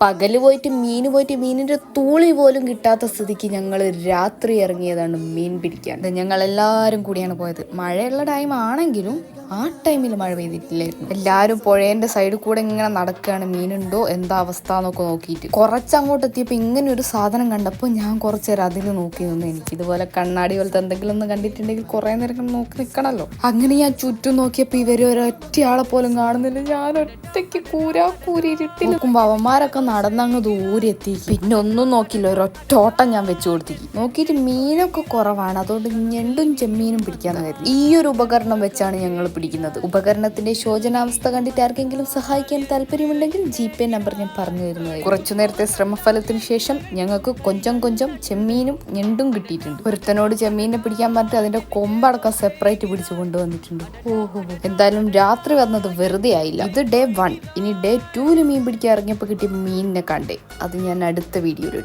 പകല് പോയിട്ട് മീനിന്റെ തൂളി പോലും കിട്ടാത്ത സ്ഥിതിക്ക് ഞങ്ങൾ രാത്രി ഇറങ്ങിയതാണ് മീൻ പിടിക്കാൻ. ഞങ്ങൾ എല്ലാവരും കൂടിയാണ് പോയത്. മഴയുള്ള ടൈം ആണെങ്കിലും ആ ടൈമിൽ മഴ പെയ്തിട്ടില്ലായിരുന്നു. എല്ലാവരും പുഴേന്റെ സൈഡിൽ കൂടെ ഇങ്ങനെ നടക്കുകയാണ്, മീനുണ്ടോ എന്താ അവസ്ഥ എന്നൊക്കെ നോക്കിയിട്ട്. കുറച്ചങ്ങോട്ട് എത്തിയപ്പോൾ ഇങ്ങനെ ഒരു സാധനം കണ്ടപ്പോൾ ഞാൻ കുറച്ച് നേരം അതിൽ നോക്കി നിന്ന്. എനിക്ക് ഇതുപോലെ കണ്ണാടി പോലത്തെ എന്തെങ്കിലും ഒന്ന് കണ്ടിട്ടുണ്ടെങ്കിൽ കുറെ നേരം നോക്കി നിൽക്കണമല്ലോ. അങ്ങനെ ഞാൻ ചുറ്റും നോക്കിയപ്പോൾ ഇവർ ഒരൊറ്റയാളെ പോലും കാണുന്നില്ല. ഞാൻ ഒറ്റയ്ക്ക് കൂരിരുട്ടിൽ നോക്കുമ്പോൾ അവന്മാരൊക്കെ നടന്നങ്ങ് ദൂരെ എത്തി. പിന്നെ ഒന്നും നോക്കില്ല, ഒരൊറ്റ ഓട്ടം ഞാൻ വെച്ചു കൊടുത്തിരിക്കും. നോക്കിയിട്ട് മീനൊക്കെ കുറവാണ്, അതുകൊണ്ട് ഞണ്ടും ചെമ്മീനും പിടിക്കാന്ന് കരുതി. ഈ ഒരു ഉപകരണം വെച്ചാണ് ഞങ്ങൾ പിടിക്കുന്നത്. ഉപകരണത്തിന്റെ ശോചനാവസ്ഥ കണ്ടിട്ട് ആർക്കെങ്കിലും സഹായിക്കാൻ താല്പര്യമുണ്ടെങ്കിൽ GPay നമ്പർ ഞാൻ പറഞ്ഞു തരുന്നത്. കുറച്ചു നേരത്തെ ശ്രമഫലത്തിന് ശേഷം ഞങ്ങൾക്ക് കൊഞ്ചം ചെമ്മീനും ഞണ്ടും കിട്ടിയിട്ടുണ്ട്. ഒരുത്തനോട് ചെമ്മീനെ പിടിക്കാൻ പറഞ്ഞിട്ട് അതിന്റെ കൊമ്പടക്കം സെപ്പറേറ്റ് പിടിച്ചു കൊണ്ടുവന്നിട്ടുണ്ട്. ഓഹോ, എന്തായാലും രാത്രി വന്നത് വെറുതെ ആയില്ല. ഇത് Day 1. ഇനി Day 2 മീൻ പിടിക്കാൻ ഇറങ്ങിയപ്പോൾ കിട്ടിയ മീനിനെ കണ്ടേ, അത് ഞാൻ അടുത്ത വീഡിയോയിൽ